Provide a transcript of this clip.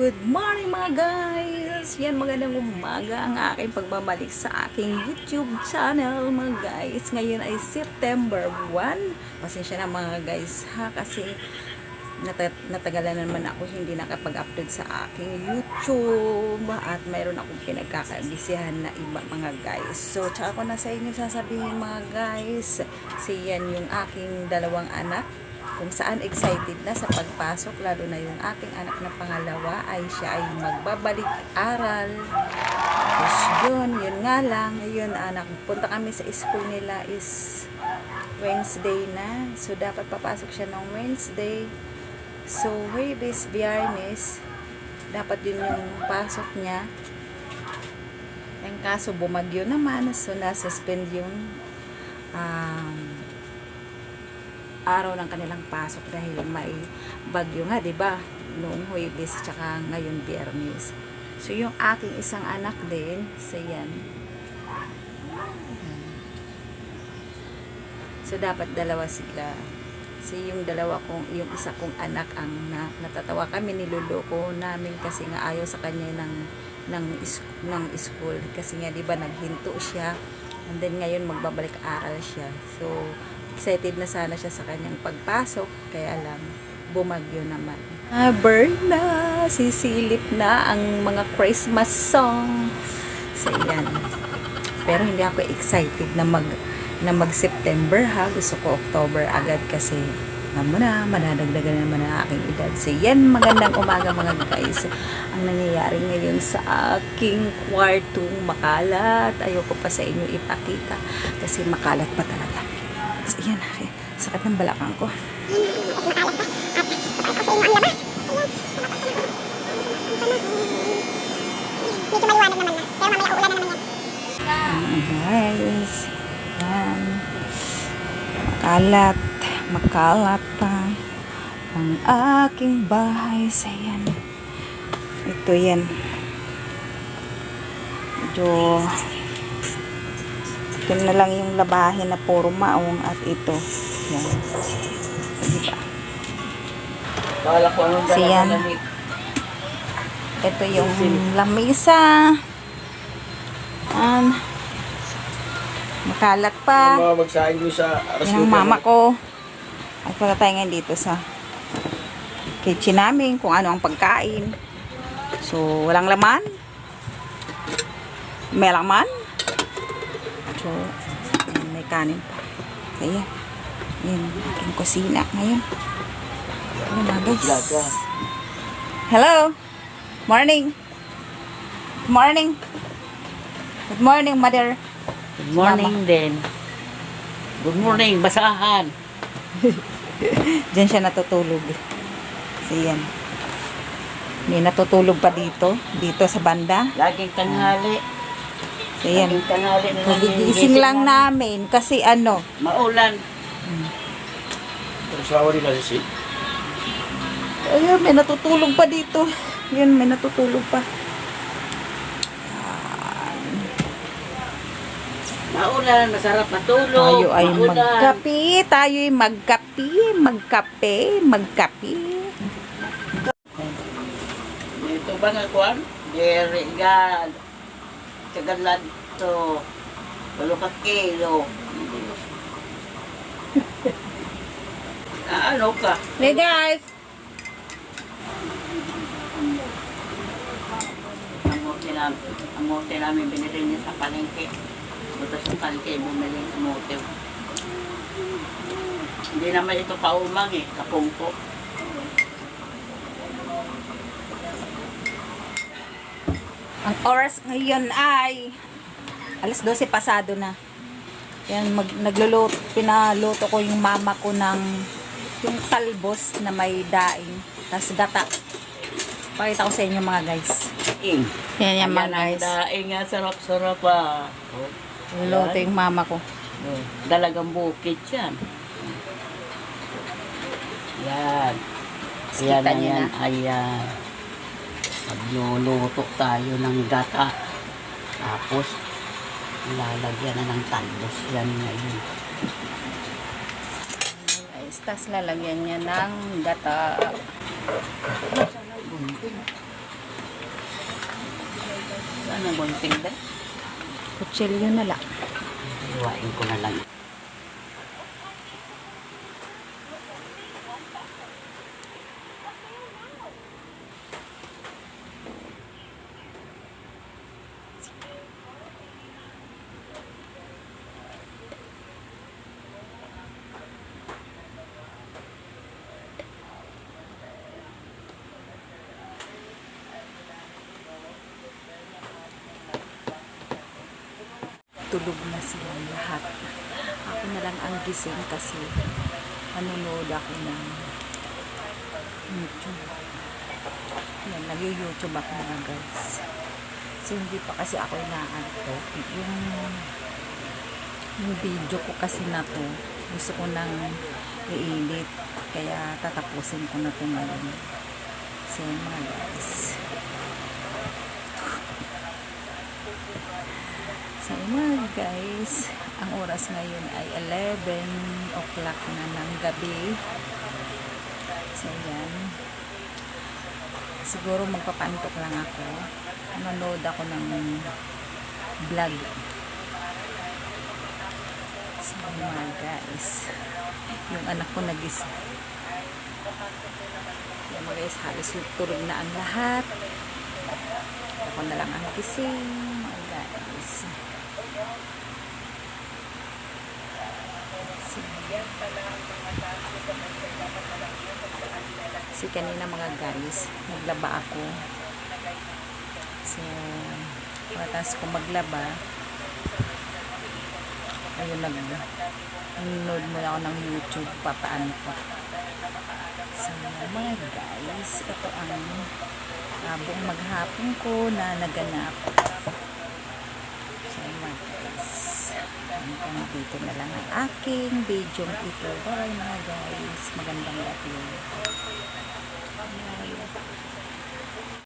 Good morning mga guys! Yan, magandang umaga ang aking pagbabalik sa aking YouTube channel mga guys. Ngayon ay September 1. Pasensya na mga guys ha, kasi natagalan na naman ako hindi nakapag-upload sa aking YouTube at mayroon akong pinagkakabisihan na iba mga guys. So, tsaka ko na sa inyo sasabihin mga guys, yan yung aking dalawang anak kung saan excited na sa pagpasok, lalo na yung aking anak na pangalawa ay siya ay magbabalik aral. Tapos yun nga lang, yun anak, punta kami sa school nila is Wednesday na, so dapat papasok siya ng Wednesday. So Huwebes, Biyernes dapat yun yung pasok niya. Ang kaso bumagyo naman, so nasuspend yung araw ng kanilang pasok dahil may bagyo nga, 'di ba? Noong Huwebes tsaka ngayon Biyernes. So yung aking isang anak din, yan. So dapat dalawa sila. So yung yung isa kong anak ang natatawa kami, niluloko namin kasi nga ayaw sa kanya ng school kasi nga 'di ba naghinto siya. And then ngayon magbabalik aral siya. So excited na sana siya sa kanyang pagpasok, kaya lang bumagyo naman. Burn na, sisilip na ang mga Christmas song. So yan. Pero hindi ako excited na mag-September ha. Gusto ko October agad kasi madadagdagan naman ang aking edad. So yan, magandang umaga mga guys. Ang nangyayari ngayon sa aking kwartong makalat. Ayoko pa sa inyo ipakita kasi makalat pa talaga. So, yan, sakit ng balakang ko. Medyo maliwanag naman na. Pero mamaya uulan na naman yan. Guys, yan. Makalat pa ang aking bahay. So, yan. Ito yan. Medyo ito na lang yung labahin na puro maong at ito. Yan. Diba? So, yan. Ito yung lamisa. Makalat pa. Yan ang mama ko. At punta tayo ngayon dito sa kitchen namin kung ano ang pagkain. So, walang laman. May laman. So, may kanin pa. So, yan. Yan, aking kusina ngayon. Ayan na, guys. Hello. Morning. Good morning. Good morning, mother. Good morning din. Good morning, basahan. Diyan siya natutulog. So, yan. May natutulog pa dito. Dito sa banda. Laging tanghali. So, yan. Laging tanghali na Nagigising lang namin kasi ano. Maulan. Sawa rin kasi si. Ayun, may natutulog pa dito. Yun, may natutulog pa. Maulan, masarap matulog. Tayo ay Maulan. magkape. Tayo ay magkape. Ito ba nga kuwan? Very God. Kagalan to. Walo ka kilo. Ano ka? Hey guys! Ang mote namin binili niya sa palengke. Buto sa palengke, bumili sa mote. Hindi naman ito kaumang kapungko. Ang oras ngayon ay alas 12 pasado na. Yan, pinaluto ko yung mama ko ng yung talbos na may daing. Tapos gata. Pakita ko sa inyo mga guys. Yan yung mga guys. Daing nga, sarap-sarap pa. Luto yung mama ko. Dalagang bukid yan. Yan. Kita niyo na. Ayan. Magluluto tayo ng gata. Tapos, lalagyan na ng talbos. Yan ngayon. Tapos lalagyan niya ng gata. Ano bang tingda? Kutsilyo na lang. Iwain ko na lang. Tulog na silang lahat. Ako na lang ang gising kasi nanonood ako ng YouTube. Yan, nag-YouTube ako mga guys. So, hindi pa kasi ako inaantok. Yung video ko kasi na to, gusto ko nang i-edit. Kaya tatapusin ko na to ngayon. So, mga guys. So, mga guys, ang oras ngayon ay 11 o'clock na ng gabi. So, yan. Siguro magpapantok lang ako. Manood ako ng vlog. So, mga guys, yung anak ko nagising. Yan mga guys, halos tulog na ang lahat. Ako na lang ang gising, mga guys. Si kanina mga guys, naglaba ako. So, patas ko maglaba, ayun, nanonood muna ako ng YouTube, papaan ko. So, mga guys, ito ang buong maghapon ko na naganap. So, mga guys, hanggang dito na lang ang aking video ito. Bye mga guys, magandang gabi. Bye.